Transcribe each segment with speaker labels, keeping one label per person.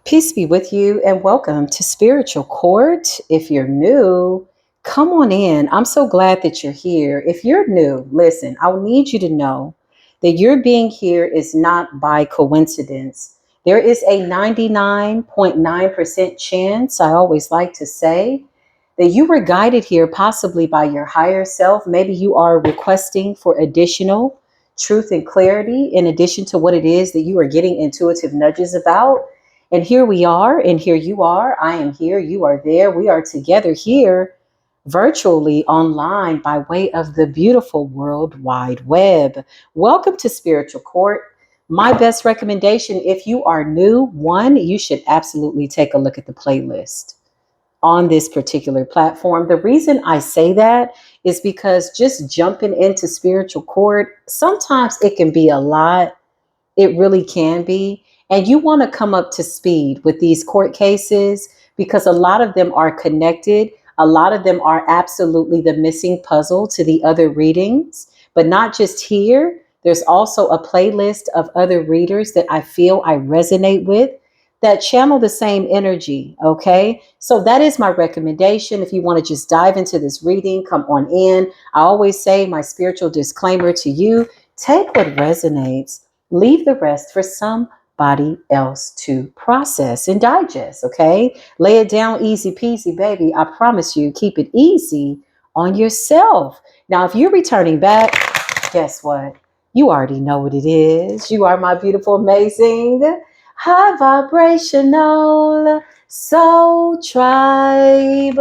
Speaker 1: Peace be with you and welcome to Spiritual Court. If you're new, come on in. I'm so glad that you're here. If you're new, listen, I need you to know that your being here is not by coincidence. There is a 99.9% chance, I always like to say, that you were guided here possibly by your higher self. Maybe you are requesting for additional truth and clarity in addition to what it is that you are getting intuitive nudges about. And here we are, and here you are. I am here, you are there. We are together here virtually online by way of the beautiful World Wide Web. Welcome to Spiritual Court. My best recommendation, if you are new, one, you should absolutely take a look at the playlist on this particular platform. The reason I say that is because just jumping into spiritual court, sometimes it can be a lot. It really can be. And you want to come up to speed with these court cases because a lot of them are connected. A lot of them are absolutely the missing puzzle to the other readings, but not just here. There's also a playlist of other readers that I feel I resonate with that channel the same energy. Okay. So that is my recommendation. If you want to just dive into this reading, come on in. I always say my spiritual disclaimer to you, take what resonates, leave the rest for somebody else to process and digest. Okay. Lay it down easy peasy, baby. I promise you, keep it easy on yourself. Now, if you're returning back, guess what? You already know what it is. You are my beautiful, amazing, high vibrational soul tribe.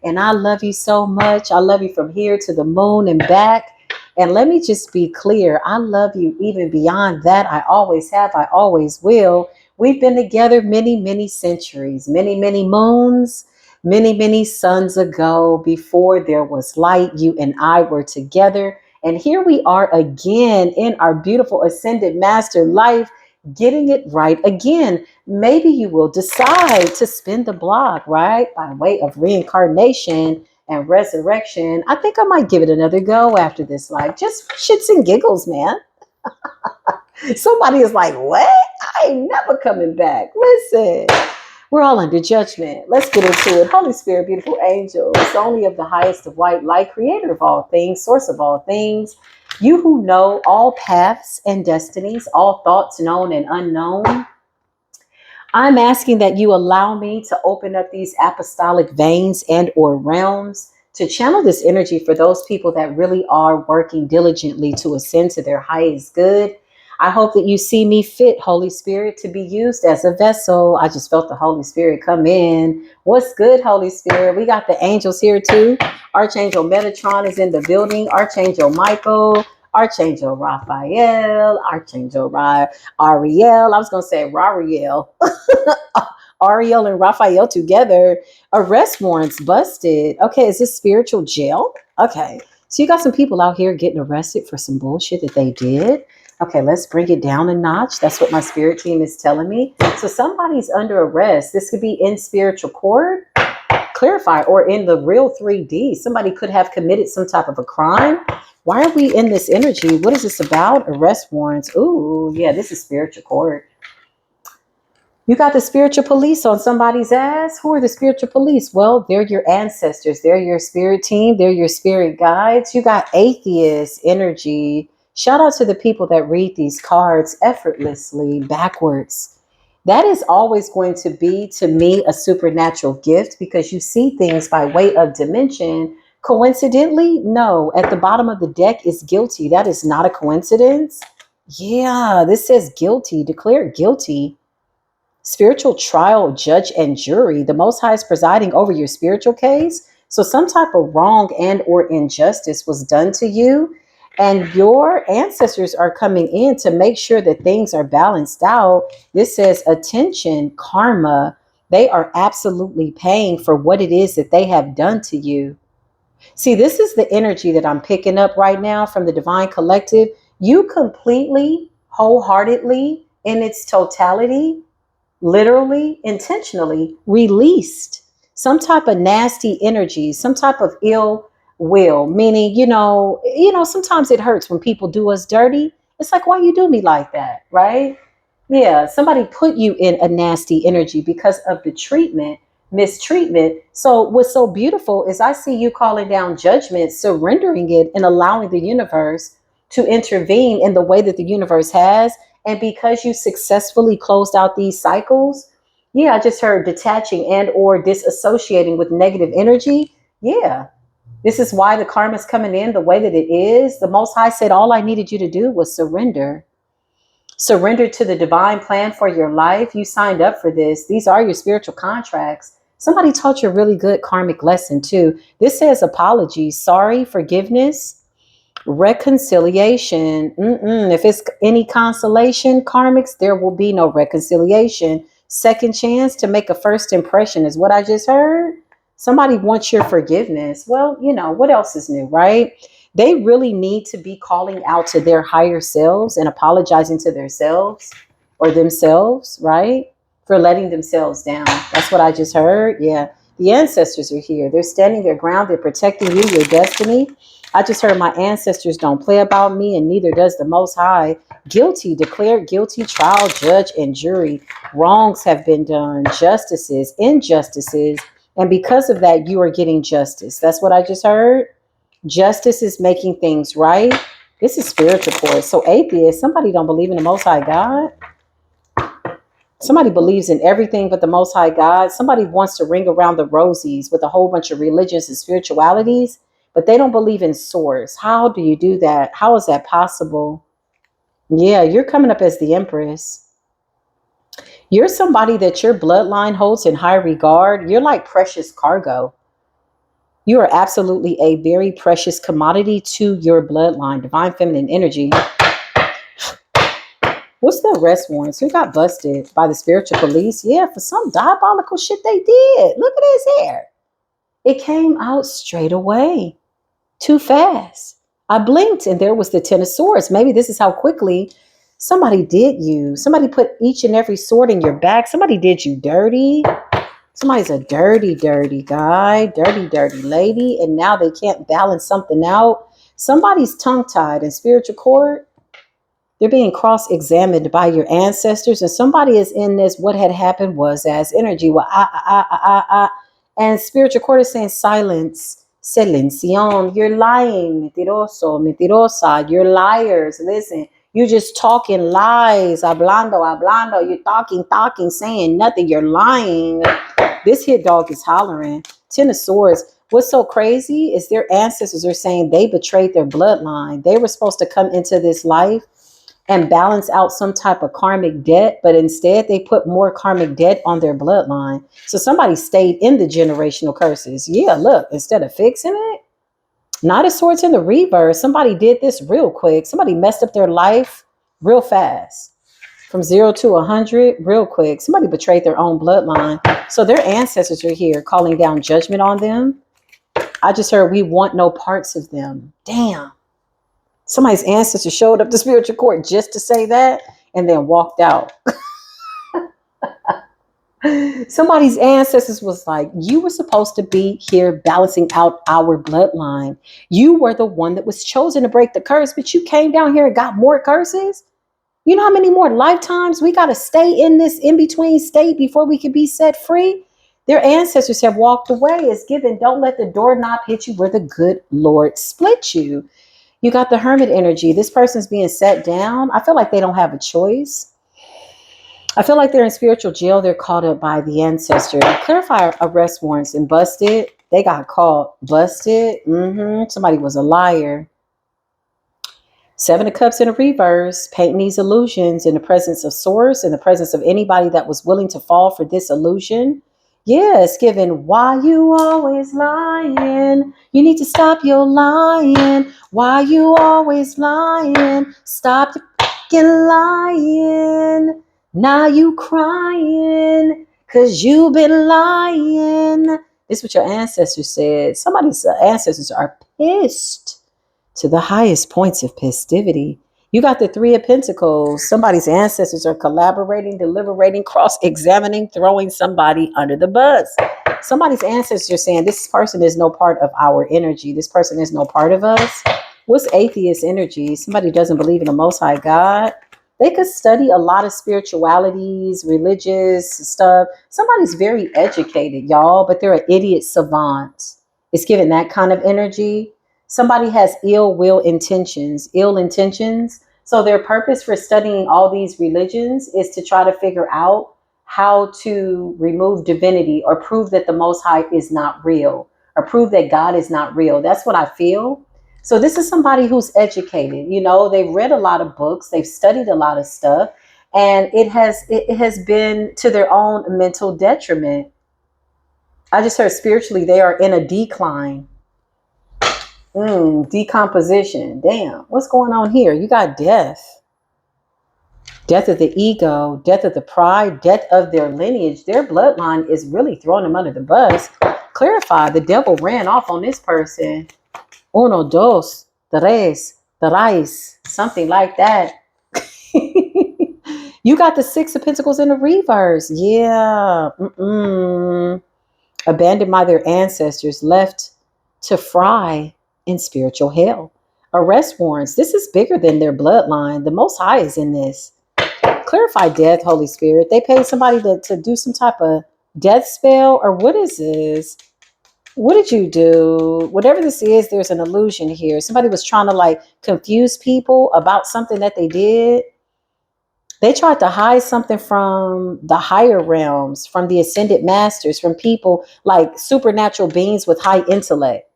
Speaker 1: And I love you so much. I love you from here to the moon and back. And let me just be clear. I love you even beyond that. I always have. I always will. We've been together many, many centuries, many, many moons, many, many suns ago. Before there was light, you and I were together. And here we are again in our beautiful ascended master life, getting it right again. Maybe you will decide to spin the block, right? By way of reincarnation and resurrection. I think I might give it another go after this life. Just shits and giggles, man. Somebody is like, what? I ain't never coming back. Listen, we're all under judgment. Let's get into it. Holy Spirit, beautiful angels, only of the highest of white light, creator of all things, source of all things, you who know all paths and destinies, all thoughts known and unknown, I'm asking that you allow me to open up these apostolic veins and or realms to channel this energy for those people that really are working diligently to ascend to their highest good. I hope that you see me fit, Holy Spirit, to be used as a vessel. I just felt the Holy Spirit come in. What's good, Holy Spirit? We got the angels here too. Archangel Metatron is in the building. Archangel Michael, Archangel Raphael, Ariel. I was going to say Rariel. Ariel and Raphael together. Arrest warrants busted. Okay, is this spiritual jail? Okay, so you got some people out here getting arrested for some bullshit that they did. Okay, let's bring it down a notch. That's what my spirit team is telling me. So somebody's under arrest. This could be in spiritual court, clarify, or in the real 3D. Somebody could have committed some type of a crime. Why are we in this energy? What is this about? Arrest warrants. Ooh, yeah, this is spiritual court. You got the spiritual police on somebody's ass. Who are the spiritual police? Well, they're your ancestors. They're your spirit team. They're your spirit guides. You got atheist energy. Shout out to the people that read these cards effortlessly backwards. That is always going to be, to me, a supernatural gift because you see things by way of dimension. Coincidentally, no. At the bottom of the deck is guilty. That is not a coincidence. Yeah, this says guilty. Declare guilty. Spiritual trial, judge, and jury. The Most High is presiding over your spiritual case. So some type of wrong and or injustice was done to you. And your ancestors are coming in to make sure that things are balanced out. This says attention, karma. They are absolutely paying for what it is that they have done to you. See, this is the energy that I'm picking up right now from the Divine Collective. You completely, wholeheartedly, in its totality, literally, intentionally released some type of nasty energy, some type of ill will, meaning, sometimes it hurts when people do us dirty. It's like, why you do me like that, right? Yeah, somebody put you in a nasty energy because of the treatment, mistreatment. So what's so beautiful is I see you calling down judgment, surrendering it, and allowing the universe to intervene in the way that the universe has. And because you successfully closed out these cycles, yeah, I just heard detaching and or disassociating with negative energy. Yeah, this is why the karma's coming in the way that it is. The Most High said all I needed you to do was surrender. Surrender to the divine plan for your life. You signed up for this. These are your spiritual contracts. Somebody taught you a really good karmic lesson too. This says apologies, sorry, forgiveness, reconciliation. If it's any consolation, karmics, there will be no reconciliation. Second chance to make a first impression is what I just heard. Somebody wants your forgiveness. Well, what else is new, right? They really need to be calling out to their higher selves and apologizing to themselves or themselves, right? For letting themselves down. That's what I just heard. Yeah. The ancestors are here. They're standing their ground. They're protecting you, your destiny. I just heard my ancestors don't play about me, and neither does the Most High. Guilty, declared guilty, trial, judge, and jury. Wrongs have been done, justices, injustices, and because of that, you are getting justice. That's what I just heard. Justice is making things right. This is spiritual course. So atheists, somebody don't believe in the Most High God. Somebody believes in everything but the Most High God. Somebody wants to ring around the rosies with a whole bunch of religions and spiritualities, but they don't believe in source. How do you do that? How is that possible? Yeah, you're coming up as the Empress. You're somebody that your bloodline holds in high regard. You're like precious cargo. You are absolutely a very precious commodity to your bloodline, divine feminine energy. What's the arrest warrants? Who got busted by the spiritual police? Yeah, for some diabolical shit they did. Look at his hair. It came out straight away. Too fast. I blinked and there was the Ten of Swords. Maybe this is how quickly somebody did you. Somebody put each and every sword in your back. Somebody did you dirty. Somebody's a dirty, dirty guy, dirty, dirty lady, and now they can't balance something out. Somebody's tongue-tied in spiritual court. They're being cross-examined by your ancestors, and somebody is in this. What had happened was as energy. Well, and spiritual court is saying silence, silencion. You're lying, mentiroso, mentirosa. You're liars. Listen, you're just talking lies. Hablando, hablando. You're talking, saying nothing. You're lying. This hit dog is hollering. Ten of Swords. What's so crazy is their ancestors are saying they betrayed their bloodline. They were supposed to come into this life and balance out some type of karmic debt, but instead they put more karmic debt on their bloodline. So somebody stayed in the generational curses. Yeah, look, instead of fixing it, Knight of Swords in the reverse. Somebody did this real quick. Somebody messed up their life real fast. From 0 to 100 real quick. Somebody betrayed their own bloodline. So their ancestors are here calling down judgment on them. I just heard we want no parts of them. Damn. Somebody's ancestors showed up to spiritual court just to say that and then walked out. Somebody's ancestors was like, you were supposed to be here balancing out our bloodline. You were the one that was chosen to break the curse, but you came down here and got more curses. You know how many more lifetimes we got to stay in this in-between state before we can be set free? Their ancestors have walked away. It's given. Don't let the doorknob hit you where the good Lord split you. You got the hermit energy. This person's being set down. I feel like they don't have a choice. I feel like they're in spiritual jail. They're caught up by the ancestors. Clarify arrest warrants and busted. They got caught. Busted. Somebody was a liar. Seven of Cups in a reverse, painting these illusions in the presence of source, in the presence of anybody that was willing to fall for this illusion. Yeah, it's given. Why you always lying? You need to stop your lying. Why you always lying? Stop your fucking lying. Now you crying because you've been lying. This is what your ancestors said. Somebody's ancestors are pissed to the highest points of festivity. You got the Three of Pentacles. Somebody's ancestors are collaborating, deliberating, cross-examining, throwing somebody under the bus. Somebody's ancestors are saying this person is no part of our energy. This person is no part of us. What's atheist energy? Somebody doesn't believe in the Most High God. They could study a lot of spiritualities, religious stuff. Somebody's very educated, y'all, but they're an idiot savant. It's giving that kind of energy. Somebody has ill intentions. So their purpose for studying all these religions is to try to figure out how to remove divinity or prove that the Most High is not real or prove that God is not real. That's what I feel. So this is somebody who's educated. You know, they've read a lot of books, they've studied a lot of stuff, and it has been to their own mental detriment. I just heard spiritually they are in a decline. Decomposition. Damn, what's going on here? You got death. Death of the ego, death of the pride, death of their lineage. Their bloodline is really throwing them under the bus. Clarify, the devil ran off on this person. Uno, dos, tres, tres, something like that. You got the Six of Pentacles in the reverse. Yeah. Abandoned by their ancestors, left to fry in spiritual hell. Arrest warrants. This is bigger than their bloodline. The Most High is in this. Clarify death, Holy Spirit. They paid somebody to do some type of death spell, or what is this? What did you do? Whatever this is, there's an illusion here. Somebody was trying to like confuse people about something that they did. They tried to hide something from the higher realms, from the ascended masters, from people like supernatural beings with high intellect.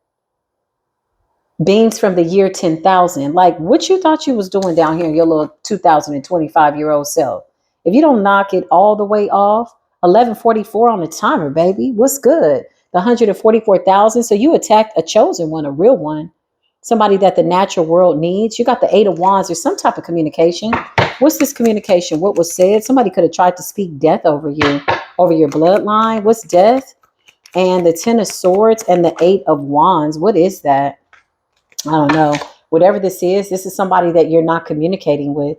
Speaker 1: Beings from the year 10,000. Like what you thought you was doing down here in your little 2025-year-old self. If you don't knock it all the way off, 1144 on the timer, baby. What's good? The 144,000. So you attacked a chosen one, a real one. Somebody that the natural world needs. You got the 8 of Wands. There's some type of communication. What's this communication? What was said? Somebody could have tried to speak death over you, over your bloodline. What's death? And the 10 of Swords and the 8 of Wands. What is that? I don't know. Whatever this is somebody that you're not communicating with.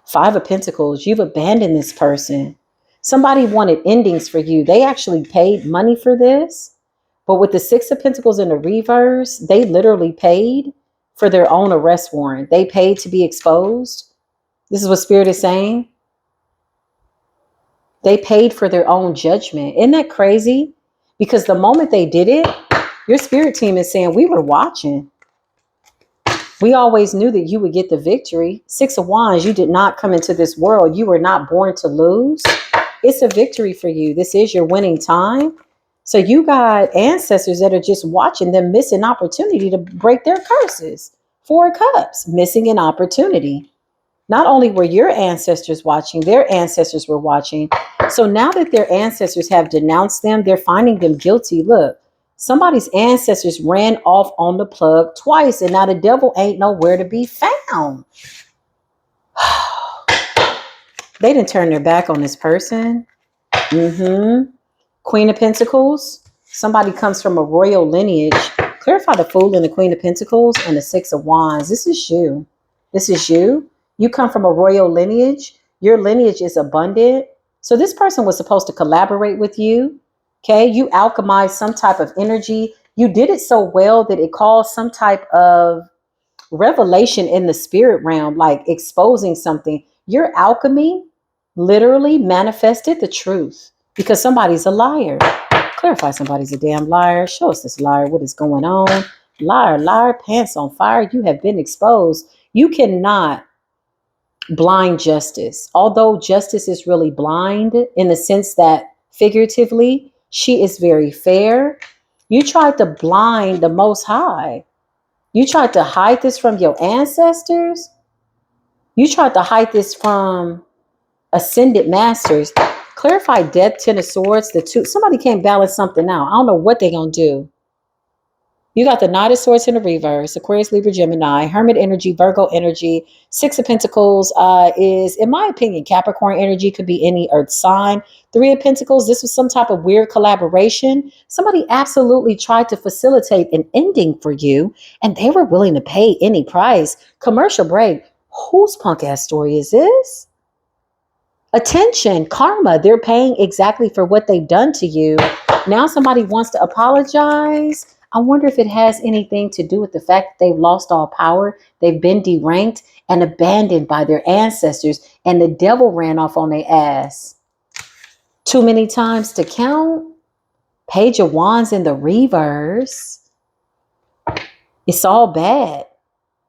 Speaker 1: Five of Pentacles. You've abandoned this person. Somebody wanted endings for you. They actually paid money for this. But with the Six of Pentacles in the reverse, they literally paid for their own arrest warrant. They paid to be exposed. This is what Spirit is saying. They paid for their own judgment. Isn't that crazy? Because the moment they did it, your spirit team is saying, we were watching. We always knew that you would get the victory. Six of Wands, you did not come into this world. You were not born to lose. It's a victory for you. This is your winning time. So you got ancestors that are just watching them miss an opportunity to break their curses. Four of Cups, missing an opportunity. Not only were your ancestors watching, their ancestors were watching. So now that their ancestors have denounced them, they're finding them guilty. Look, somebody's ancestors ran off on the plug twice, and now the devil ain't nowhere to be found. They didn't turn their back on this person. Queen of Pentacles. Somebody comes from a royal lineage. Clarify the Fool and the Queen of Pentacles and the Six of Wands. This is you. This is you. You come from a royal lineage. Your lineage is abundant. So this person was supposed to collaborate with you. Okay. You alchemized some type of energy. You did it so well that it caused some type of revelation in the spirit realm, like exposing something. Your alchemy literally manifested the truth because somebody's a liar. Clarify somebody's a damn liar. Show us this liar. What is going on? Liar, liar, pants on fire. You have been exposed. You cannot blind justice. Although justice is really blind in the sense that figuratively, she is very fair. You tried to blind the Most High. You tried to hide this from your ancestors. You tried to hide this from ascended masters. Clarify death, 10 of Swords, the two. Somebody can't balance something out. I don't know what they're going to do. You got the Knight of Swords in the reverse, Aquarius, Libra, Gemini, Hermit energy, Virgo energy. Six of Pentacles is, in my opinion, Capricorn energy, could be any earth sign. Three of Pentacles, this was some type of weird collaboration. Somebody absolutely tried to facilitate an ending for you, and they were willing to pay any price. Commercial break. Whose punk ass story is this? Attention, karma. They're paying exactly for what they've done to you. Now somebody wants to apologize. I wonder if it has anything to do with the fact that they've lost all power. They've been deranked and abandoned by their ancestors, and the devil ran off on their ass. Too many times to count. Page of Wands in the reverse. It's all bad.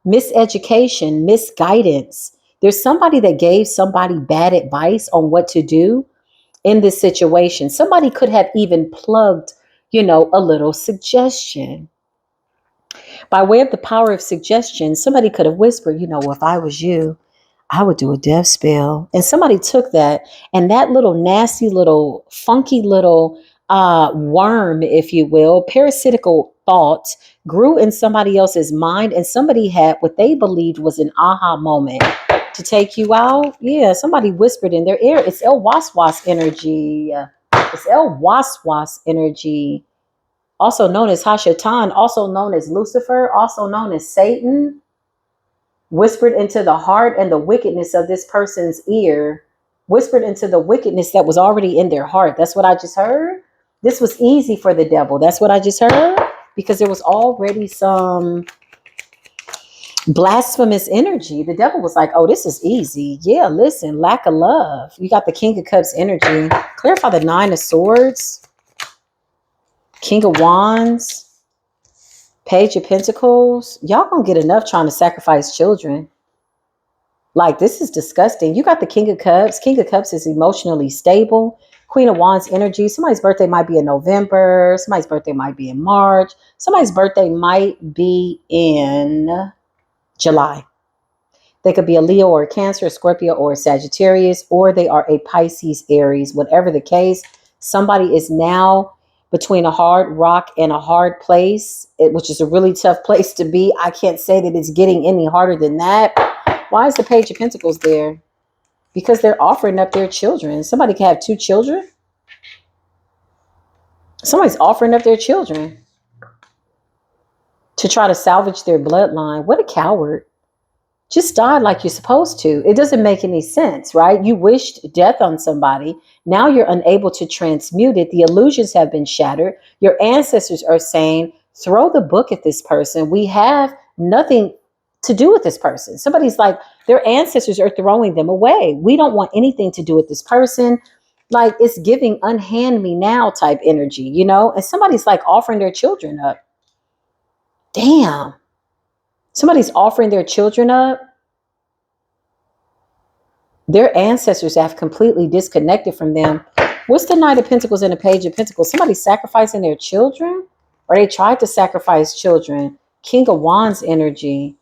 Speaker 1: Miseducation, misguidance. There's somebody that gave somebody bad advice on what to do in this situation. Somebody could have even plugged, a little suggestion. By way of the power of suggestion, somebody could have whispered, if I was you, I would do a death spell. And somebody took that, and that little nasty, little funky little worm, if you will, parasitical thought grew in somebody else's mind, and somebody had what they believed was an aha moment to take you out. Yeah, somebody whispered in their ear. It's El Waswas energy. It's El Waswas energy, also known as Hashatan, also known as Lucifer, also known as Satan, whispered into the heart and the wickedness of this person's ear, whispered into the wickedness that was already in their heart. That's what I just heard. This was easy for the devil. That's what I just heard, because there was already some blasphemous energy. The devil was like, oh, this is easy. Yeah, listen, lack of love. You got the King of Cups energy. Clarify the Nine of Swords, King of Wands, Page of Pentacles. Y'all gonna get enough trying to sacrifice children. Like, this is disgusting. You got the King of Cups. King of Cups is emotionally stable. Queen of Wands energy. Somebody's birthday might be in November. Somebody's birthday might be in March. Somebody's birthday might be in July. They could be a Leo or a Cancer, a Scorpio or a Sagittarius, or they are a Pisces, Aries. Whatever the case, somebody is now between a hard rock and a hard place, which is a really tough place to be. I can't say that it's getting any harder than that. Why is the Page of Pentacles there? Because they're offering up their children. Somebody can have 2 children. Somebody's offering up their children to try to salvage their bloodline. What a coward. Just die like you're supposed to. It doesn't make any sense, right? You wished death on somebody. Now you're unable to transmute it. The illusions have been shattered. Your ancestors are saying, throw the book at this person. We have nothing to do with this person. Somebody's like, their ancestors are throwing them away. We don't want anything to do with this person. Like, it's giving unhand me now type energy, And somebody's like offering their children up. Damn. Somebody's offering their children up. Their ancestors have completely disconnected from them. What's the Knight of Pentacles and the Page of Pentacles? Somebody sacrificing their children? Or they tried to sacrifice children. King of Wands energy.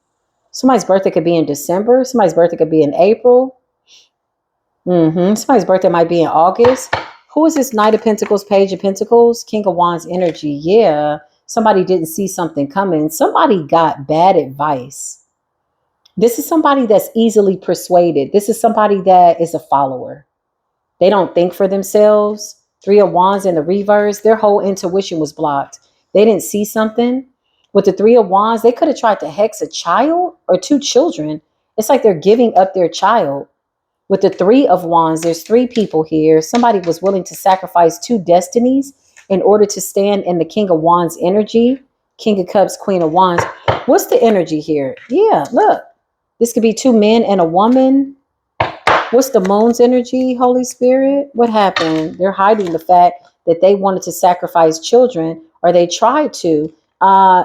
Speaker 1: Somebody's birthday could be in December. Somebody's birthday could be in April. Somebody's birthday might be in August. Who is this Knight of Pentacles, Page of Pentacles? King of Wands energy. Yeah. Somebody didn't see something coming. Somebody got bad advice. This is somebody that's easily persuaded. This is somebody that is a follower. They don't think for themselves. 3 of Wands in the reverse. Their whole intuition was blocked. They didn't see something. With the 3 of Wands, they could have tried to hex a child or 2 children. It's like they're giving up their child. With the 3 of Wands, there's 3 people here. Somebody was willing to sacrifice 2 destinies in order to stand in the King of Wands energy. King of Cups, Queen of Wands. What's the energy here? Yeah, look. This could be 2 men and a woman. What's the Moon's energy, Holy Spirit? What happened? They're hiding the fact that they wanted to sacrifice children, or they tried to.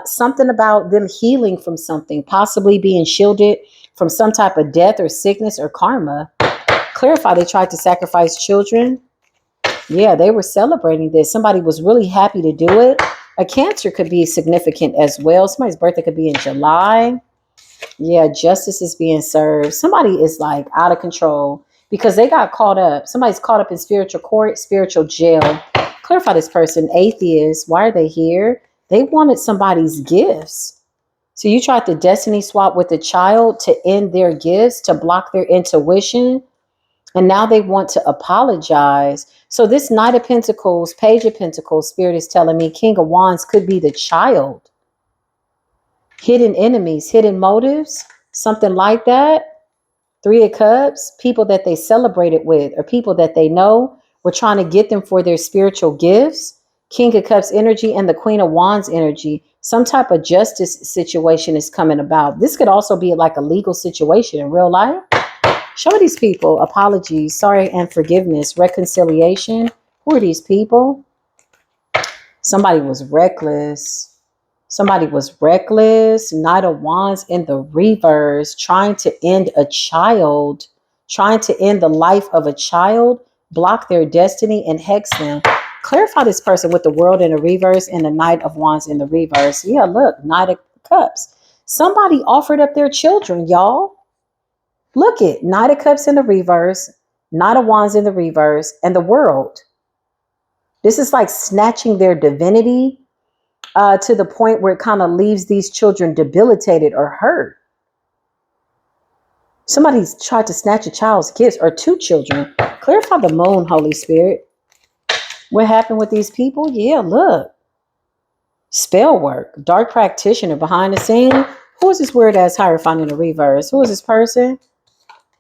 Speaker 1: Something about them healing from something, possibly being shielded from some type of death or sickness or karma. Clarify, they tried to sacrifice children. Yeah, they were celebrating this. Somebody was really happy to do it. A Cancer could be significant as well. Somebody's birthday could be in July. Yeah, justice is being served. Somebody is like out of control because they got caught up. Somebody's caught up in spiritual court, spiritual jail. Clarify this person, atheist. Why are they here? They wanted somebody's gifts. So you tried to destiny swap with a child to end their gifts, to block their intuition. And now they want to apologize. So this Knight of Pentacles, Page of Pentacles, Spirit is telling me King of Wands could be the child. Hidden enemies, hidden motives, something like that. 3 of Cups, people that they celebrated with or people that they know were trying to get them for their spiritual gifts. King of Cups energy and the Queen of Wands energy. Some type of justice situation is coming about. This could also be like a legal situation in real life. Show me these people. Apologies, sorry, and forgiveness. Reconciliation. Who are these people? Somebody was reckless. Somebody was reckless. Knight of Wands in the reverse. Trying to end a child. Trying to end the life of a child. Block their destiny and hex them. Clarify this person with the World in the reverse and the Knight of Wands in the reverse. Yeah, look. Knight of Cups. Somebody offered up their children, y'all. Look it. Knight of Cups in the reverse. Knight of Wands in the reverse. And the World. This is like snatching their divinity to the point where it kind of leaves these children debilitated or hurt. Somebody's tried to snatch a child's gifts or two children. Clarify the Moon, Holy Spirit. What happened with these people? Yeah, look. Spell work. Dark practitioner behind the scene. Who is this weird ass Hierophant in the reverse? Who is this person?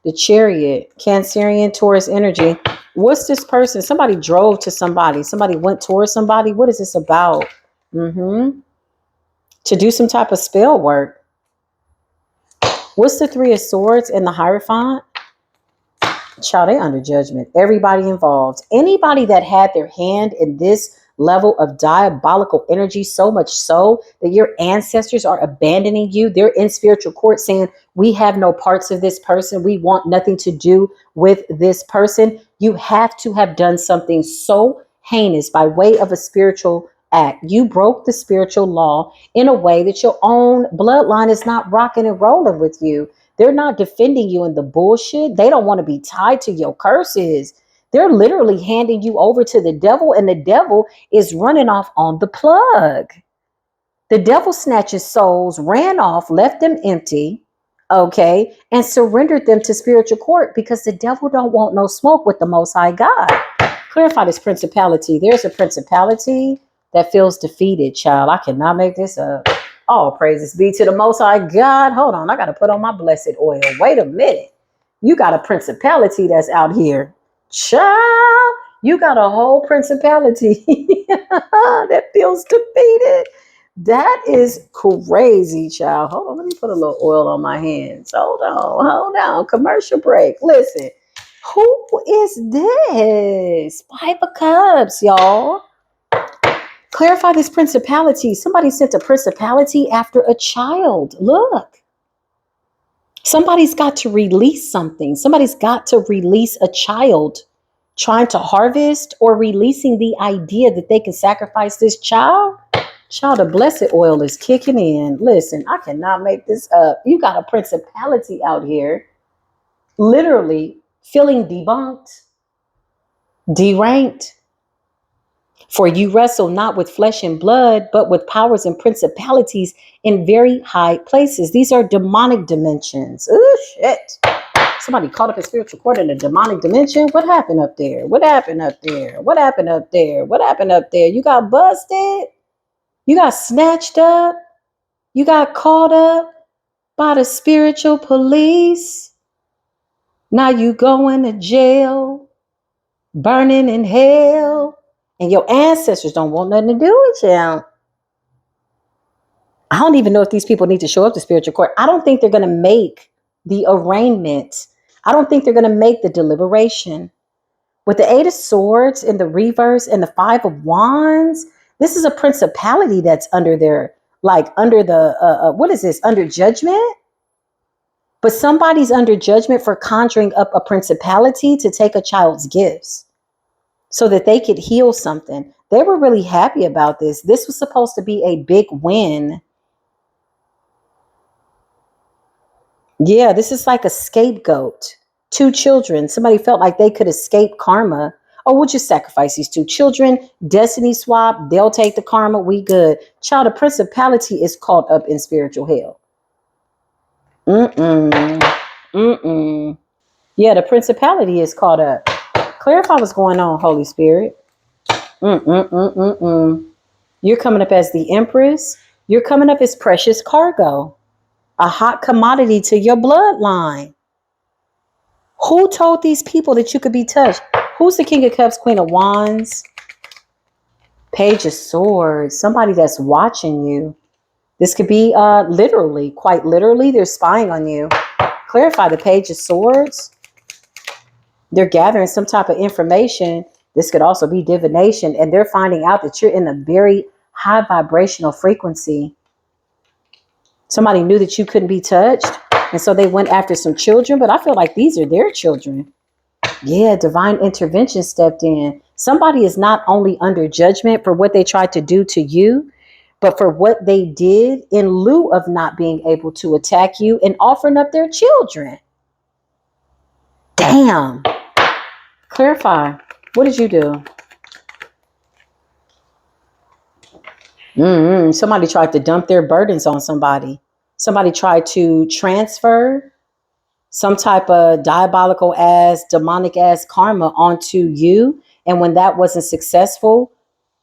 Speaker 1: The Chariot. Cancerian, Taurus energy. What's this person? Somebody drove to somebody. Somebody went towards somebody. What is this about? To do some type of spell work. What's the Three of Swords and the Hierophant? Child, they under judgment. Everybody involved. Anybody that had their hand in this level of diabolical energy, so much so that your ancestors are abandoning you. They're in spiritual court saying, we have no parts of this person. We want nothing to do with this person. You have to have done something so heinous by way of a spiritual act. You broke the spiritual law in a way that your own bloodline is not rocking and rolling with you. They're not defending you in the bullshit. They don't want to be tied to your curses. They're literally handing you over to the devil, and the devil is running off on the plug. The devil snatches souls, ran off, left them empty, okay, and surrendered them to spiritual court because the devil don't want no smoke with the Most High God. Clarify this principality. There's a principality that feels defeated, child. I cannot make this up. All praises be to the Most High God. Hold on, I got to put on my blessed oil. Wait a minute. You got a principality that's out here. Child, you got a whole principality that feels defeated. That is crazy, child. Hold on, let me put a little oil on my hands. Hold on. Commercial break. Listen, who is this? Five of Cups, y'all. Clarify this principality. Somebody sent a principality after a child. Look. Somebody's got to release something. Somebody's got to release a child trying to harvest or releasing the idea that they can sacrifice this child. Child, the blessed oil is kicking in. Listen, I cannot make this up. You got a principality out here literally feeling debunked, deranked. For you wrestle not with flesh and blood, but with powers and principalities in very high places. These are demonic dimensions. Oh, shit. Somebody caught up in spiritual court in a demonic dimension. What happened up there? What happened up there? What happened up there? What happened up there? You got busted? You got snatched up? You got caught up by the spiritual police? Now you going to jail, burning in hell, and your ancestors don't want nothing to do with you. I don't even know if these people need to show up to spiritual court. I don't think they're going to make the arraignment. I don't think they're going to make the deliberation. With the Eight of Swords in the reverse and the Five of Wands, this is a principality that's under their, like under the, what is this? Under judgment? But somebody's under judgment for conjuring up a principality to take a child's gifts so that they could heal something. They were really happy about this. This was supposed to be a big win. Yeah, this is like a scapegoat. Two children. Somebody felt like they could escape karma. Oh, we'll just sacrifice these two children. Destiny swap. They'll take the karma. We good. Child, a principality is caught up in spiritual hell. Yeah, the principality is caught up. Clarify what's going on, Holy Spirit. You're coming up as the Empress. You're coming up as precious cargo. A hot commodity to your bloodline. Who told these people that you could be touched? Who's the King of Cups, Queen of Wands? Page of Swords, somebody that's watching you. This could be literally, quite literally, they're spying on you. Clarify the Page of Swords. They're gathering some type of information. This could also be divination, and they're finding out that you're in a very high vibrational frequency. Somebody knew that you couldn't be touched, and so they went after some children, but I feel like these are their children. Yeah, divine intervention stepped in. Somebody is not only under judgment for what they tried to do to you, but for what they did in lieu of not being able to attack you and offering up their children. Damn. Clarify. What did you do? Somebody tried to dump their burdens on somebody. Somebody tried to transfer some type of diabolical ass, demonic ass karma onto you. And when that wasn't successful,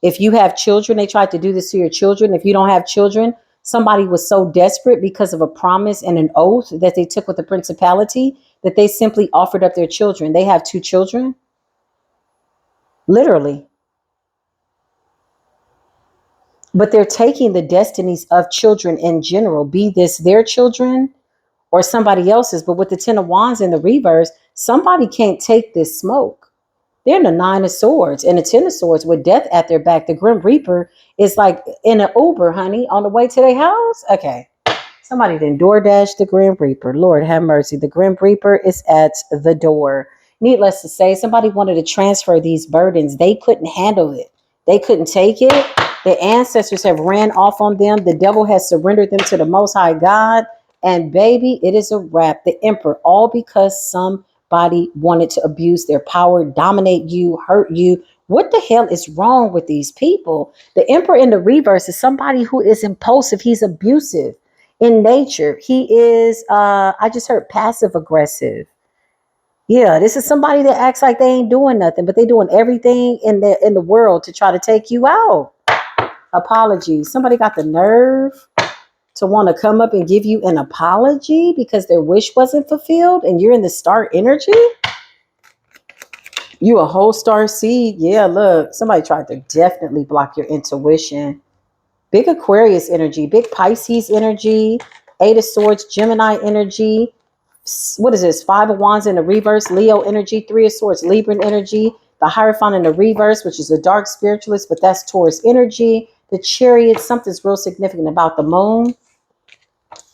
Speaker 1: if you have children, they tried to do this to your children. If you don't have children, somebody was so desperate because of a promise and an oath that they took with the principality that they simply offered up their children. They have 2 children. Literally. But they're taking the destinies of children in general, be this their children or somebody else's. But with the 10 of Wands in the reverse, somebody can't take this smoke. They're in the 9 of Swords and the 10 of Swords with death at their back. The Grim Reaper is like in an Uber, honey, on the way to their house. Okay. Somebody didn't DoorDash the Grim Reaper. Lord have mercy. The Grim Reaper is at the door. Needless to say, somebody wanted to transfer these burdens. They couldn't handle it. They couldn't take it. The ancestors have ran off on them. The devil has surrendered them to the Most High God. And baby, it is a wrap. The Emperor, all because somebody wanted to abuse their power, dominate you, hurt you. What the hell is wrong with these people? The Emperor in the reverse is somebody who is impulsive. He's abusive in nature. He is, I just heard passive aggressive. Yeah, this is somebody that acts like they ain't doing nothing, but they doing everything in the world to try to take you out. Apologies. Somebody got the nerve to want to come up and give you an apology because their wish wasn't fulfilled and you're in the star energy. You a whole star seed. Yeah, look, somebody tried to definitely block your intuition. Big Aquarius energy, big Pisces energy, 8 of Swords, Gemini energy. What is this? 5 of Wands in the reverse, Leo energy, 3 of Swords, Libran energy, the Hierophant in the reverse, which is a dark spiritualist, but that's Taurus energy. The Chariot, something's real significant about the moon.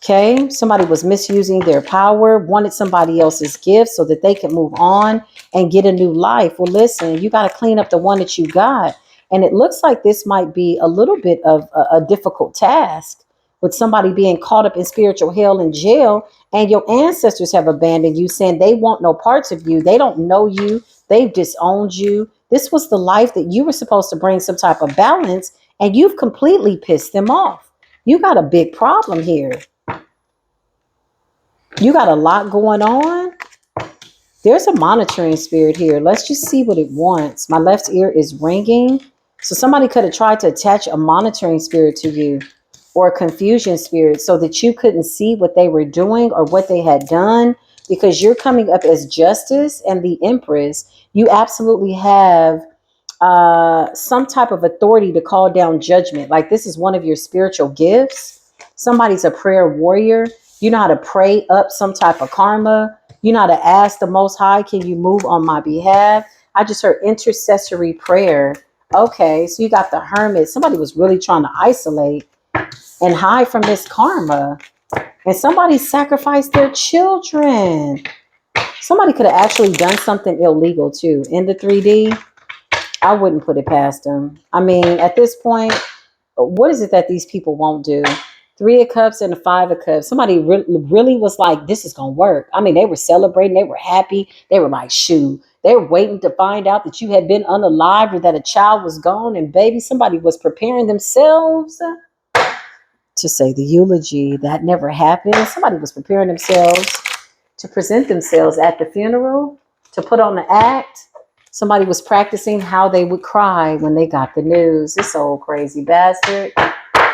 Speaker 1: Okay, somebody was misusing their power, wanted somebody else's gift so that they can move on and get a new life. Well, listen, you got to clean up the one that you got. And it looks like this might be a little bit of a difficult task with somebody being caught up in spiritual hell in jail, and your ancestors have abandoned you, saying they want no parts of you. They don't know you. They've disowned you. This was the life that you were supposed to bring some type of balance, and you've completely pissed them off. You got a big problem here. You got a lot going on. There's a monitoring spirit here. Let's just see what it wants. My left ear is ringing. So somebody could have tried to attach a monitoring spirit to you or a confusion spirit so that you couldn't see what they were doing or what they had done, because you're coming up as justice and the Empress. You absolutely have some type of authority to call down judgment. Like this is one of your spiritual gifts. Somebody's a prayer warrior. You know how to pray up some type of karma. You know how to ask the Most High, can you move on my behalf? I just heard intercessory prayer. Okay, so you got the Hermit. Somebody was really trying to isolate and hide from this karma. And somebody sacrificed their children. Somebody could have actually done something illegal too. In the 3D, I wouldn't put it past them. I mean, at this point, what is it that these people won't do? 3 of Cups and a 5 of Cups. Somebody really was like, this is going to work. I mean, they were celebrating. They were happy. They were like, shoo. They were waiting to find out that you had been unalived or that a child was gone. And baby, somebody was preparing themselves to say the eulogy. That never happened. Somebody was preparing themselves to present themselves at the funeral, to put on the act. Somebody was practicing how they would cry when they got the news. This old crazy bastard.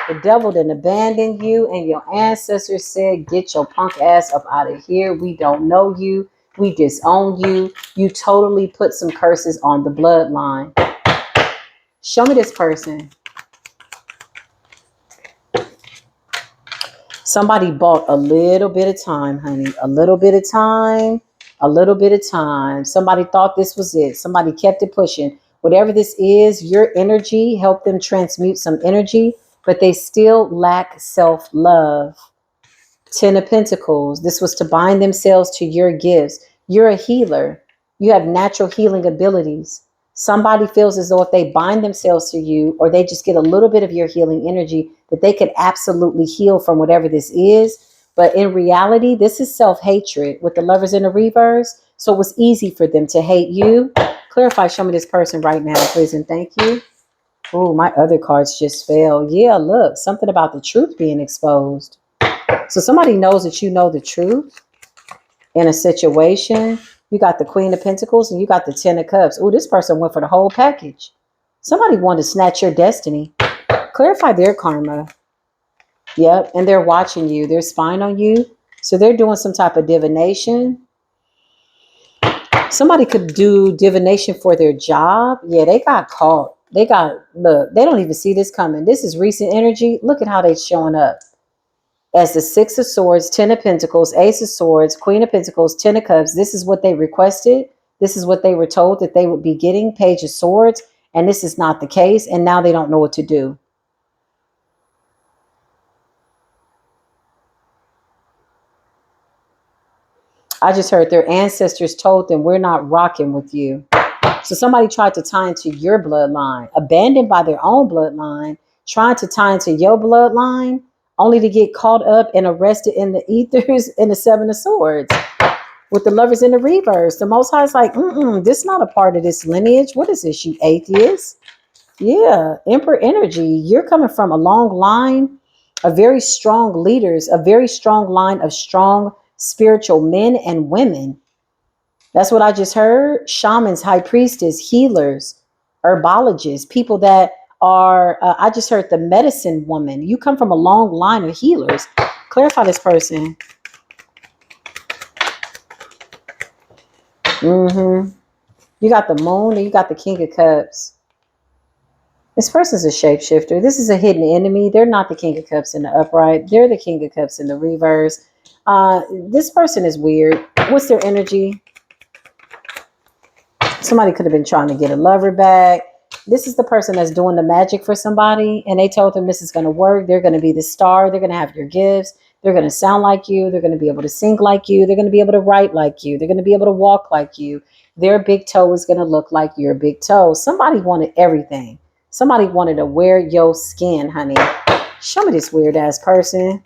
Speaker 1: The devil didn't abandon you, and your ancestors said, get your punk ass up out of here. We don't know you. We disown you. You totally put some curses on the bloodline. Show me this person. Somebody bought a little bit of time, honey. A little bit of time. A little bit of time. Somebody thought this was it. Somebody kept it pushing. Whatever this is, your energy helped them transmute some energy, but they still lack self-love. 10 of Pentacles. This was to bind themselves to your gifts. You're a healer. You have natural healing abilities. Somebody feels as though if they bind themselves to you, or they just get a little bit of your healing energy, that they could absolutely heal from whatever this is. But in reality, this is self-hatred with the Lovers in the reverse. So it was easy for them to hate you. Clarify, show me this person right now, please, and thank you. Oh, my other cards just fell. Yeah, look, something about the truth being exposed. So somebody knows that you know the truth in a situation. You got the Queen of Pentacles and you got the 10 of Cups. Oh, this person went for the whole package. Somebody wanted to snatch your destiny. Clarify their karma. Yep, and they're watching you. They're spying on you. So they're doing some type of divination. Somebody could do divination for their job. Yeah, they got caught. Look, they don't even see this coming. This is recent energy. Look at how they're showing up. As the 6 of Swords, 10 of Pentacles, Ace of Swords, Queen of Pentacles, 10 of Cups. This is what they requested. This is what they were told that they would be getting. Page of Swords. And this is not the case. And now they don't know what to do. I just heard their ancestors told them, we're not rocking with you. So somebody tried to tie into your bloodline, abandoned by their own bloodline, trying to tie into your bloodline, only to get caught up and arrested in the ethers in the 7 of Swords. With the Lovers in the reverse, the Most High is like, this is not a part of this lineage. What is this, you atheist? Yeah, Emperor energy. You're coming from a long line of very strong leaders, a very strong line of strong spiritual men and women. That's what I just heard. Shamans, high priestess, healers, herbologists, people that are, I just heard the medicine woman. You come from a long line of healers. Clarify this person. You got the moon and you got the King of Cups. This person's a shapeshifter. This is a hidden enemy. They're not the King of Cups in the upright. They're the King of Cups in the reverse. This person is weird. What's their energy? Somebody could have been trying to get a lover back. This is the person that's doing the magic for somebody, and they told them this is going to work. They're going to be the star. They're going to have your gifts. They're going to sound like you. They're going to be able to sing like you. They're going to be able to write like you. They're going to be able to walk like you. Their big toe is going to look like your big toe. Somebody wanted everything. Somebody wanted to wear your skin, honey. Show me this weird ass person.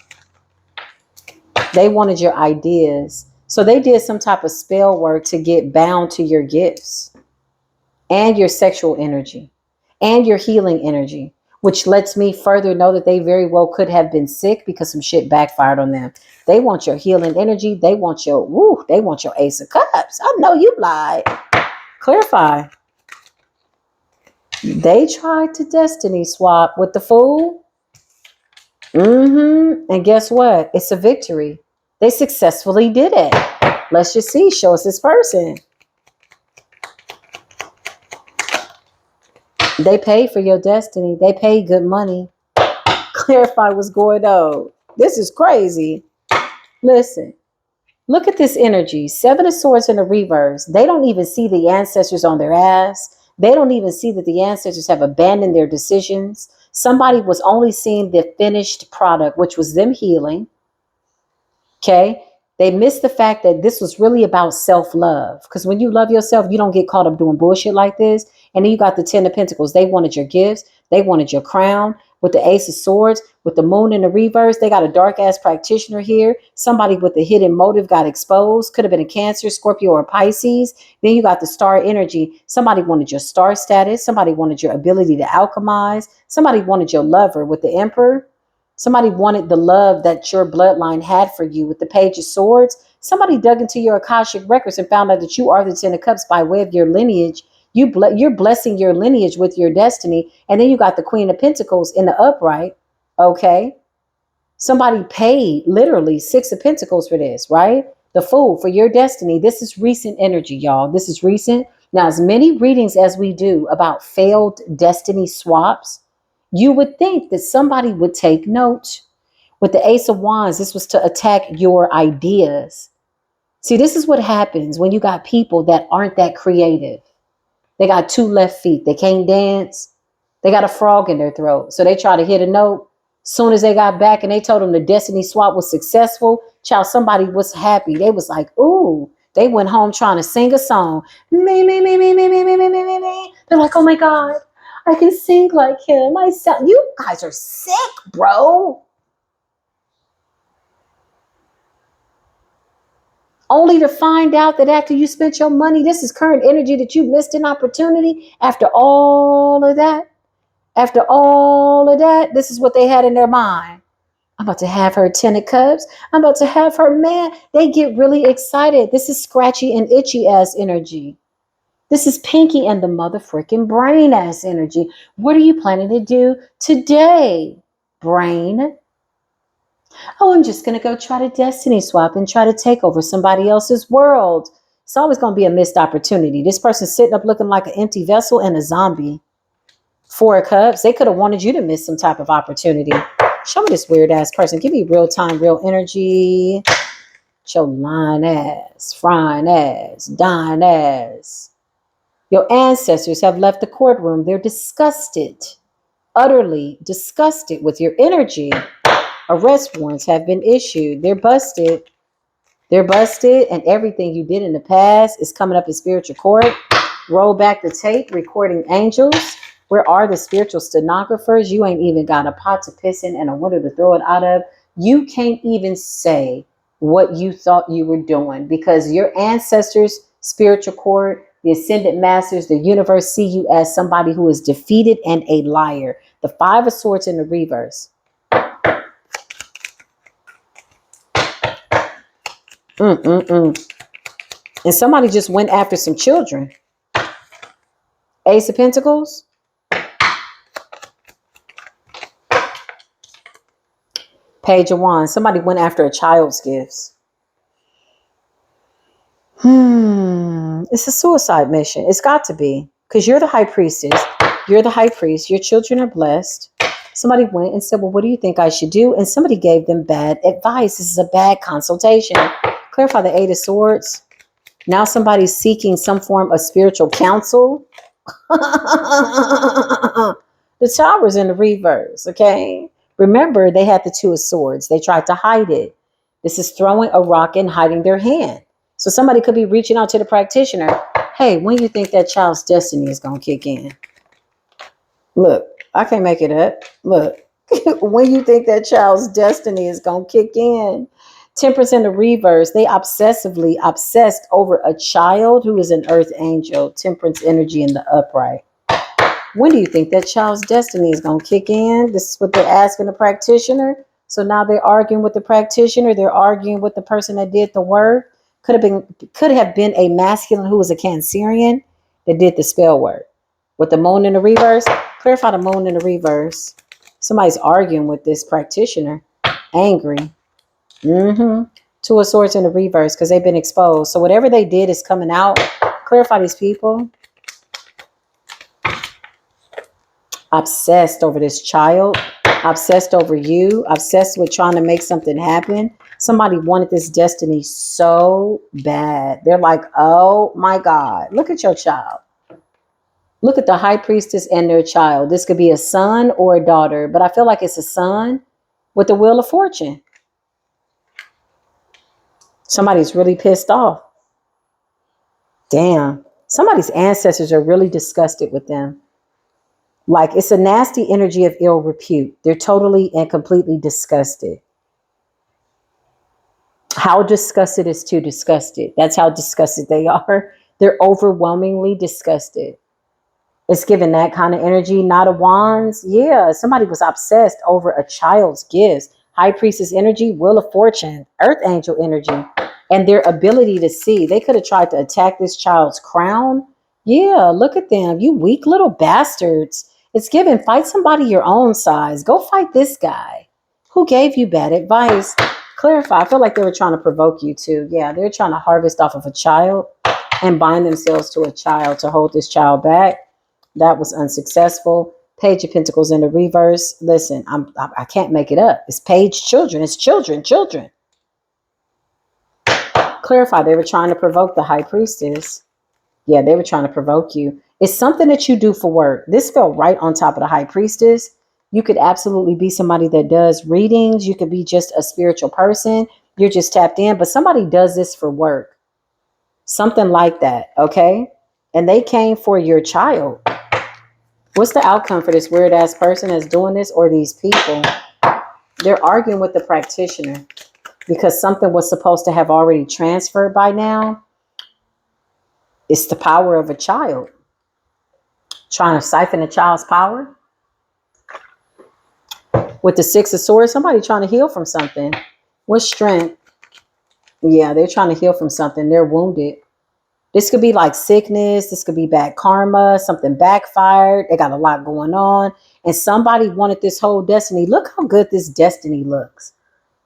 Speaker 1: They wanted your ideas. So they did some type of spell work to get bound to your gifts and your sexual energy and your healing energy, which lets me further know that they very well could have been sick because some shit backfired on them. They want your healing energy. They want your, they want your Ace of Cups. I know you lied. Clarify. They tried to destiny swap with the Fool. And guess what? It's a victory. They successfully did it. Let's just see. Show us this person. They paid for your destiny. They paid good money. Clarify what's going on. This is crazy. Listen. Look at this energy. 7 of Swords in the reverse. They don't even see the ancestors on their ass. They don't even see that the ancestors have abandoned their decisions. Somebody was only seeing the finished product, which was them healing. Okay. They missed the fact that this was really about self-love. Because when you love yourself, you don't get caught up doing bullshit like this. And then you got the 10 of Pentacles. They wanted your gifts. They wanted your crown. With the Ace of Swords, with the moon in the reverse, they got a dark ass practitioner here. Somebody with a hidden motive got exposed. Could have been a Cancer, Scorpio, or Pisces. Then you got the star energy. Somebody wanted your star status. Somebody wanted your ability to alchemize. Somebody wanted your lover with the Emperor. Somebody wanted the love that your bloodline had for you with the Page of Swords. Somebody dug into your Akashic records and found out that you are the 10 of Cups by way of your lineage. You're blessing your lineage with your destiny. And then you got the Queen of Pentacles in the upright. Okay. Somebody paid literally 6 of Pentacles for this, right? The Fool for your destiny. This is recent energy, y'all. This is recent. Now, as many readings as we do about failed destiny swaps, you would think that somebody would take note. With the Ace of Wands, this was to attack your ideas. See, this is what happens when you got people that aren't that creative. They got two left feet. They can't dance. They got a frog in their throat. So they try to hit a note. Soon as they got back and they told them the destiny swap was successful, child, somebody was happy. They was like, ooh. They went home trying to sing a song. Me, me, me, me, me, me, me, me, me, me, me. They're like, oh my God, I can sing like him. I sound. You guys are sick, bro. Only to find out that after you spent your money, this is current energy, that you missed an opportunity. After all of that, this is what they had in their mind. I'm about to have her 10 of cups. I'm about to have her man. They get really excited. This is scratchy and itchy ass energy. This is pinky and the motherfucking brain ass energy. What are you planning to do today, brain? Oh, I'm just going to go try to destiny swap and try to take over somebody else's world. It's always going to be a missed opportunity. This person's sitting up looking like an empty vessel and a zombie. 4 of Cups. They could have wanted you to miss some type of opportunity. Show me this weird ass person. Give me real time, real energy. Your lying ass, frying ass, dying ass. Your ancestors have left the courtroom. They're disgusted, utterly disgusted with your energy. Arrest warrants have been issued. They're busted. They're busted, and everything you did in the past is coming up in spiritual court. Roll back the tape, recording angels. Where are the spiritual stenographers? You ain't even got a pot to piss in and a window to throw it out of. You can't even say what you thought you were doing, because your ancestors, spiritual court, the ascended masters, the universe see you as somebody who is defeated and a liar. The 5 of Swords in the reverse. And somebody just went after some children. Ace of Pentacles. Page of Wands. Somebody went after a child's gifts. It's a suicide mission. It's got to be. Because you're the high priestess. You're the high priest. Your children are blessed. Somebody went and said, well, what do you think I should do? And somebody gave them bad advice. This is a bad consultation. Clarify the 8 of Swords. Now somebody's seeking some form of spiritual counsel. The Tower's in the reverse, okay? Remember, they had the 2 of Swords. They tried to hide it. This is throwing a rock and hiding their hand. So somebody could be reaching out to the practitioner. Hey, when do you think that child's destiny is going to kick in? Look, I can't make it up. Look, when you think that child's destiny is going to kick in? Temperance in the reverse. They obsessively obsessed over a child who is an earth angel. Temperance energy in the upright. When do you think that child's destiny is going to kick in? This is what they're asking the practitioner. So now they're arguing with the practitioner. They're arguing with the person that did the work. Could have been a masculine who was a Cancerian that did the spell work. With the moon in the reverse. Clarify the moon in the reverse. Somebody's arguing with this practitioner. Angry. 2 of Swords in the reverse because they've been exposed. So whatever they did is coming out. Clarify these people. Obsessed over this child. Obsessed over you. Obsessed with trying to make something happen. Somebody wanted this destiny so bad. They're like, oh my God. Look at your child. Look at the high priestess and their child. This could be a son or a daughter. But I feel like it's a son with the Wheel of Fortune. Somebody's really pissed off. Damn. Somebody's ancestors are really disgusted with them. Like, it's a nasty energy of ill repute. They're totally and completely disgusted. How disgusted is too disgusted. That's how disgusted they are. They're overwhelmingly disgusted. It's given that kind of energy. Knight of Wands. Yeah, somebody was obsessed over a child's gifts. High Priestess energy, Wheel of Fortune, Earth Angel energy, and their ability to see. They could have tried to attack this child's crown. Yeah, look at them. You weak little bastards. It's given, fight somebody your own size. Go fight this guy. Who gave you bad advice? Clarify. I feel like they were trying to provoke you too. Yeah, they're trying to harvest off of a child. and bind themselves to a child to hold this child back. That was unsuccessful. Page of Pentacles in the reverse. Listen, I can't make it up. It's page children. It's children. Clarify, they were trying to provoke the high priestess. Yeah, they were trying to provoke you. It's something that you do for work. This fell right on top of the high priestess. You could absolutely be somebody that does readings. You could be just a spiritual person. You're just tapped in, but somebody does this for work. Something like that, okay? And they came for your child. What's the outcome for this weird ass person that's doing this, or these people? They're arguing with the practitioner because something was supposed to have already transferred by now. It's the power of a child. Trying to siphon a child's power. With the Six of Swords, somebody trying to heal from something. What strength? Yeah, they're trying to heal from something. They're wounded. This could be like sickness. This could be bad karma. Something backfired. They got a lot going on. And somebody wanted this whole destiny. Look how good this destiny looks.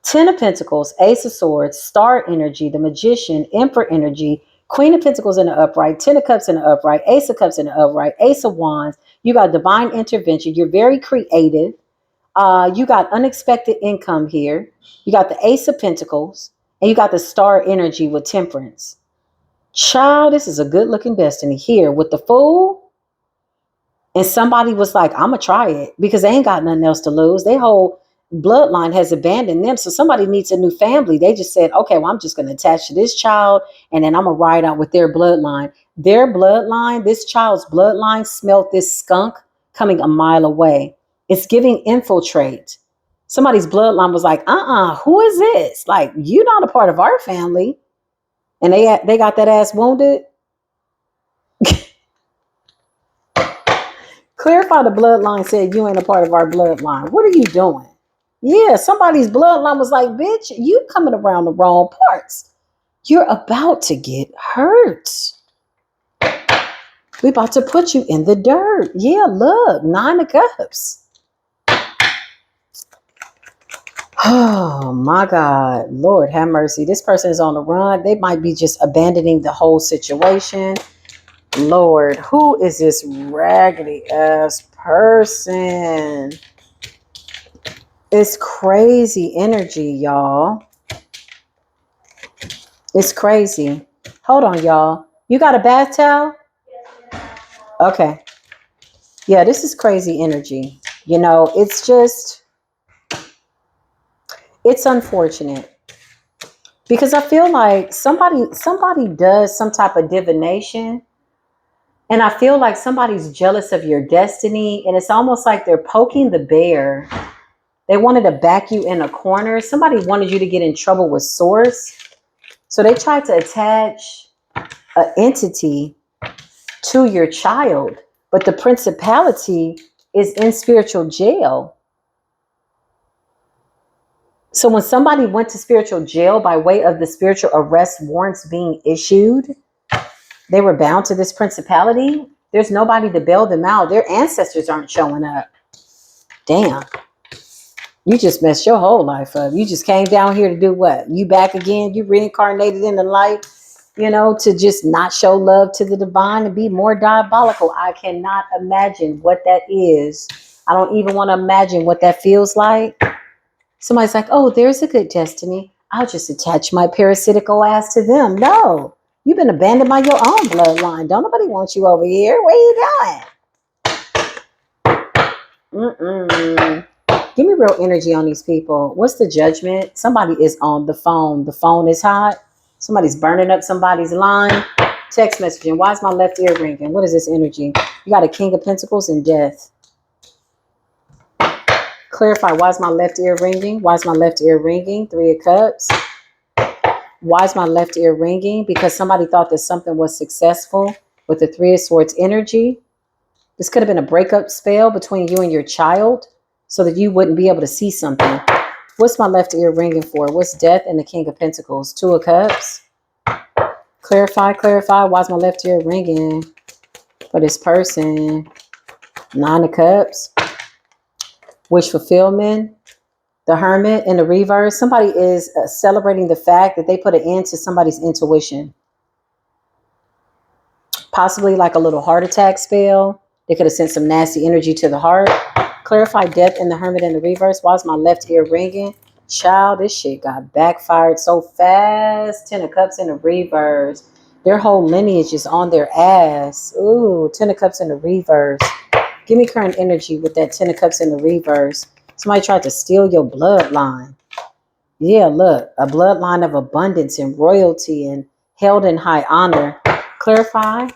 Speaker 1: 10 of Pentacles, Ace of Swords, Star energy, the Magician, Emperor energy, Queen of Pentacles in the upright, 10 of Cups in the upright, Ace of Cups in the upright, Ace of Wands. You got divine intervention. You're very creative. You got unexpected income here. You got the Ace of Pentacles, and you got the Star energy with Temperance. Child, this is a good looking destiny here with the Fool. And somebody was like, I'm going to try it because they ain't got nothing else to lose. Their whole bloodline has abandoned them. So somebody needs a new family. They just said, okay, well, I'm just going to attach to this child and then I'm going to ride out with their bloodline. Their bloodline, this child's bloodline smelled this skunk coming a mile away. It's giving infiltrate. Somebody's bloodline was like, who is this? Like, you're not a part of our family. And they got that ass wounded. Clarify, the bloodline said you ain't a part of our bloodline. What are you doing? Yeah, somebody's bloodline was like, bitch, you coming around the wrong parts. You're about to get hurt. We about to put you in the dirt. Yeah, look, 9 of Cups. Oh my God, Lord have mercy. This person is on the run. They might be just abandoning the whole situation. Lord, who is this raggedy ass person? It's crazy energy, y'all. It's crazy. Hold on, y'all. You got a bath towel? Okay. Yeah, this is crazy energy. You know, it's just, it's unfortunate. Because I feel like somebody does some type of divination. And I feel like somebody's jealous of your destiny. And it's almost like they're poking the bear. They wanted to back you in a corner. Somebody wanted you to get in trouble with Source. So they tried to attach an entity to your child. But the principality is in spiritual jail. So when somebody went to spiritual jail by way of the spiritual arrest warrants being issued, they were bound to this principality. There's nobody to bail them out. Their ancestors aren't showing up. Damn. You just messed your whole life up. You just came down here to do what? You back again? You reincarnated in the light, you know, to just not show love to the divine and be more diabolical. I cannot imagine what that is. I don't even want to imagine what that feels like. Somebody's like, oh, there's a good destiny. I'll just attach my parasitical ass to them. No, you've been abandoned by your own bloodline. Don't nobody want you over here. Where you going? Give me real energy on these people. What's the judgment? Somebody is on the phone. The phone is hot. Somebody's burning up somebody's line. Text messaging. Why is my left ear ringing? What is this energy? You got a King of Pentacles and Death. Clarify, why is my left ear ringing? Why is my left ear ringing? 3 of Cups. Why is my left ear ringing? Because somebody thought that something was successful with the 3 of Swords energy. This could have been a breakup spell between you and your child so that you wouldn't be able to see something. What's my left ear ringing for? What's Death and the King of Pentacles? 2 of Cups. Clarify. Why is my left ear ringing for this person? 9 of Cups. Wish fulfillment. The Hermit in the reverse. Somebody is celebrating the fact that they put an end to somebody's intuition. Possibly like a little heart attack spell. They could have sent some nasty energy to the heart. Clarify death in the Hermit in the reverse. Why is my left ear ringing? Child, this shit got backfired so fast. 10 of Cups in the reverse. Their whole lineage is on their ass. Ooh, 10 of Cups in the reverse. Give me current energy with that 10 of Cups in the reverse. Somebody tried to steal your bloodline. Yeah, look, a bloodline of abundance and royalty and held in high honor. Clarify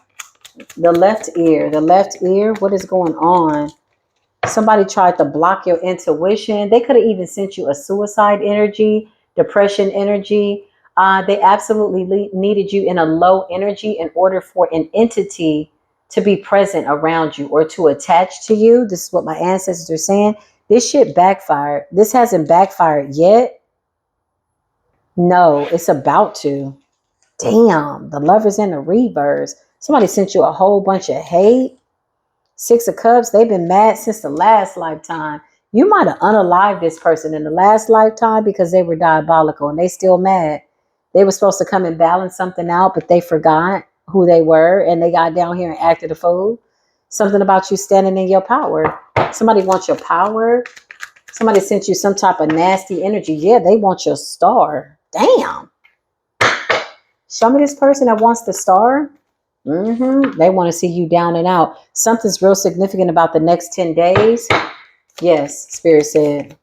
Speaker 1: the left ear. The left ear, what is going on? Somebody tried to block your intuition. They could have even sent you a suicide energy, depression energy. They absolutely needed you in a low energy in order for an entity to be present around you or to attach to you. This is what my ancestors are saying. This shit backfired. This hasn't backfired yet. No, it's about to. Damn, the Lovers in the reverse. Somebody sent you a whole bunch of hate. 6 of Cups, they've been mad since the last lifetime. You might have unalived this person in the last lifetime because they were diabolical and they still mad. They were supposed to come and balance something out, but they forgot who they were and they got down here and acted a fool. Something about you standing in your power. Somebody wants your power. Somebody sent you some type of nasty energy. Yeah, they want your star. Damn. Show me this person that wants the star. They want to see you down and out. Something's real significant about the next 10 days. Yes, Spirit said.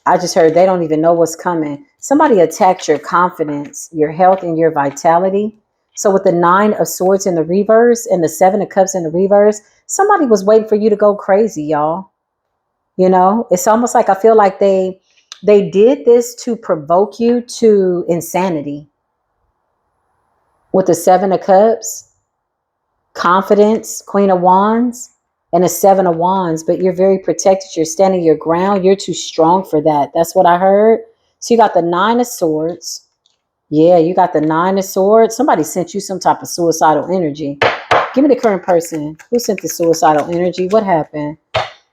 Speaker 1: I just heard they don't even know what's coming. Somebody attacked your confidence, your health, and your vitality. So with the 9 of Swords in the reverse and the 7 of Cups in the reverse, somebody was waiting for you to go crazy, y'all. You know, it's almost like I feel like they did this to provoke you to insanity. With the 7 of Cups, confidence, Queen of Wands, and a 7 of Wands, but you're very protected. You're standing your ground. You're too strong for that. That's what I heard. So you got the 9 of Swords. Yeah, you got the 9 of Swords. Somebody sent you some type of suicidal energy. Give me the current person. Who sent the suicidal energy? What happened?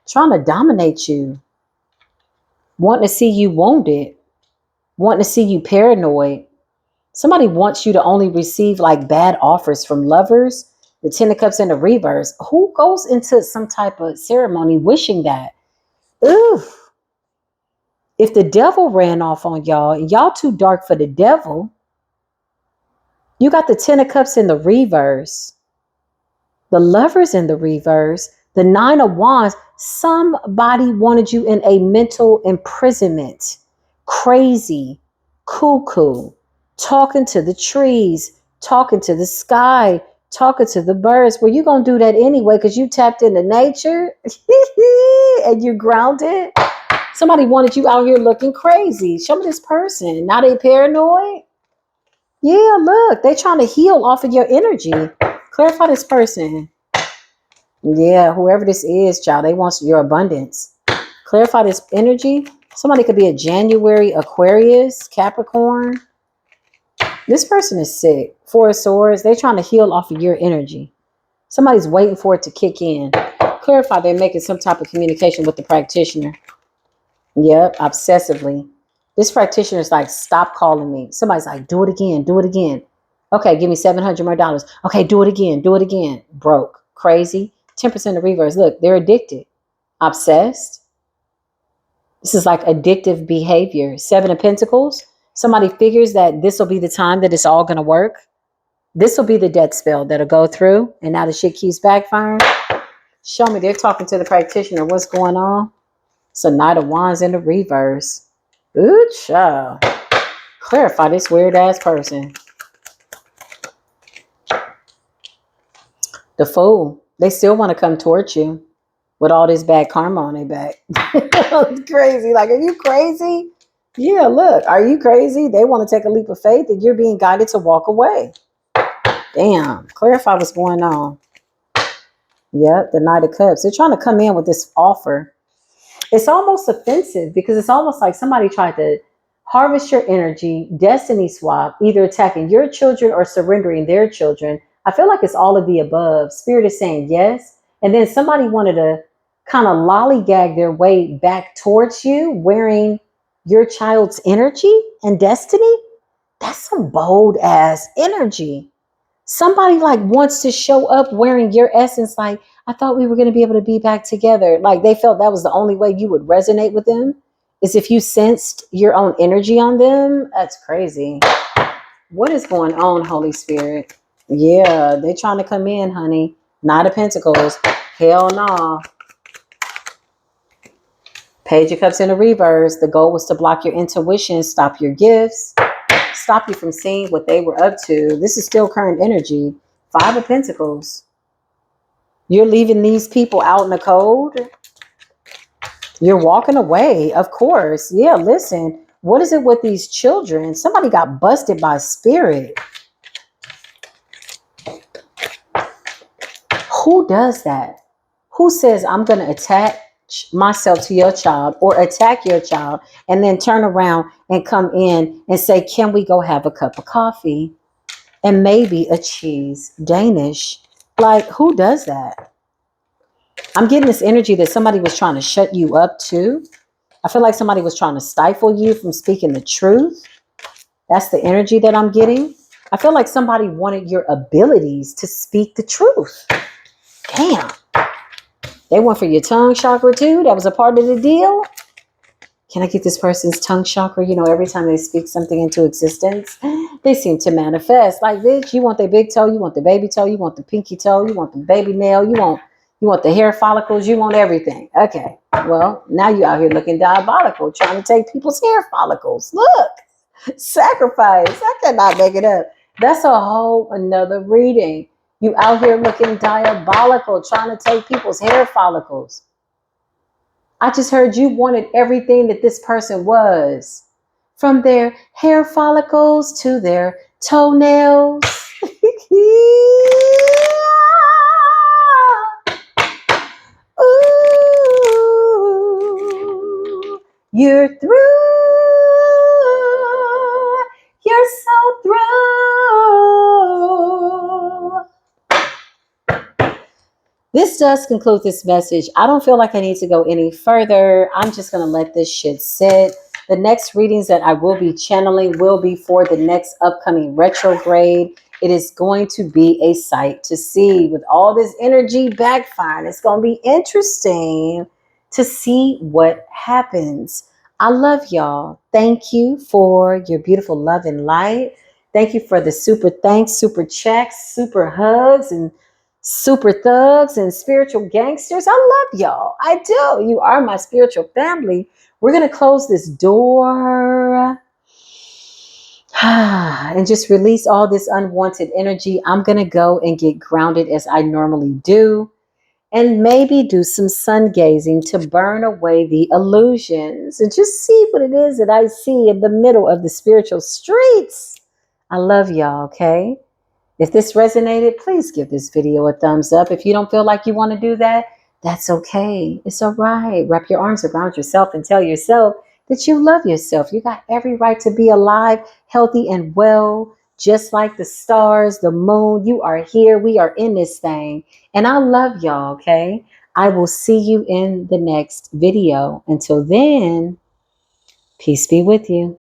Speaker 1: Trying to dominate you. Wanting to see you wounded. Wanting to see you paranoid. Somebody wants you to only receive like bad offers from lovers. The 10 of Cups in the reverse. Who goes into some type of ceremony wishing that? Oof. If the devil ran off on y'all and y'all too dark for the devil, you got the 10 of Cups in the reverse. The Lovers in the reverse. The 9 of Wands. Somebody wanted you in a mental imprisonment. Crazy. Cuckoo. Talking to the trees, talking to the sky, talking to the birds. Well, you're going to do that anyway because you tapped into nature and you're grounded. Somebody wanted you out here looking crazy. Show me this person. Now they paranoid? Yeah, look, they trying to heal off of your energy. Clarify this person. Yeah, whoever this is, child, they want your abundance. Clarify this energy. Somebody could be a January Aquarius, Capricorn. This person is sick. 4 of Swords. They're trying to heal off of your energy. Somebody's waiting for it to kick in. Clarify they're making some type of communication with the practitioner. Yep, obsessively. This practitioner is like, stop calling me. Somebody's like, do it again, do it again. Okay, give me $700 more. Okay, do it again, do it again. Broke, crazy. 10% of reverse. Look, they're addicted. Obsessed. This is like addictive behavior. 7 of Pentacles. Somebody figures that this will be the time that it's all going to work. This will be the death spell that'll go through. And now the shit keeps backfiring. Show me. They're talking to the practitioner. What's going on? It's a Knight of Wands in the reverse. Ooh, child. Clarify this weird ass person. The Fool. They still want to come towards you with all this bad karma on their back. It's crazy. Like, are you crazy? Yeah, look, are you crazy? They want to take a leap of faith and you're being guided to walk away. Damn. Clarify what's going on. Yep, the Knight of Cups. They're trying to come in with this offer. It's almost offensive because it's almost like somebody tried to harvest your energy, destiny swap, either attacking your children or surrendering their children. I feel like it's all of the above. Spirit is saying yes. And then somebody wanted to kind of lollygag their way back towards you wearing your child's energy and destiny. That's some bold ass energy. Somebody like wants to show up wearing your essence. Like, I thought we were going to be able to be back together. Like they felt that was the only way you would resonate with them, is if you sensed your own energy on them. That's crazy. What is going on, Holy Spirit? Yeah, they trying to come in, honey. Knight of Pentacles. Hell no. Page of Cups in the reverse. The goal was to block your intuition, stop your gifts, stop you from seeing what they were up to. This is still current energy. Five of Pentacles. You're leaving these people out in the cold. You're walking away, of course. Yeah, listen. What is it with these children? Somebody got busted by spirit. Who does that? Who says, I'm going to attach myself to your child or attack your child and then turn around and come in and say, can we go have a cup of coffee and maybe a cheese Danish? Like, who does that? I'm getting this energy that somebody was trying to shut you up too. I feel like somebody was trying to stifle you from speaking the truth. That's the energy that I'm getting. I feel like somebody wanted your abilities to speak the truth. Damn. They went for your tongue chakra too. That was a part of the deal. Can I get this person's tongue chakra? You know, every time they speak something into existence, they seem to manifest. Like, bitch, you want their big toe, you want the baby toe, you want the pinky toe, you want the baby nail, you want the hair follicles, you want everything. Okay. Well, now you out here looking diabolical, trying to take people's hair follicles. Look, sacrifice. I cannot make it up. That's a whole another reading. You out here looking diabolical, trying to take people's hair follicles. I just heard you wanted everything that this person was, from their hair follicles to their toenails. Ooh, you're through. You're so through. This does conclude this message. I don't feel like I need to go any further. I'm just going to let this shit sit. The next readings that I will be channeling will be for the next upcoming retrograde. It is going to be a sight to see with all this energy backfiring. It's going to be interesting to see what happens. I love y'all. Thank you for your beautiful love and light. Thank you for the super thanks, super checks, super hugs, and super thugs and spiritual gangsters. I love y'all. I do. You are my spiritual family. We're going to close this door and just release all this unwanted energy. I'm going to go and get grounded as I normally do, and maybe do some sun gazing to burn away the illusions and just see what it is that I see in the middle of the spiritual streets. I love y'all, okay? If this resonated, please give this video a thumbs up. If you don't feel like you want to do that, that's okay. It's all right. Wrap your arms around yourself and tell yourself that you love yourself. You got every right to be alive, healthy, and well, just like the stars, the moon. You are here. We are in this thing. And I love y'all, okay? I will see you in the next video. Until then, peace be with you.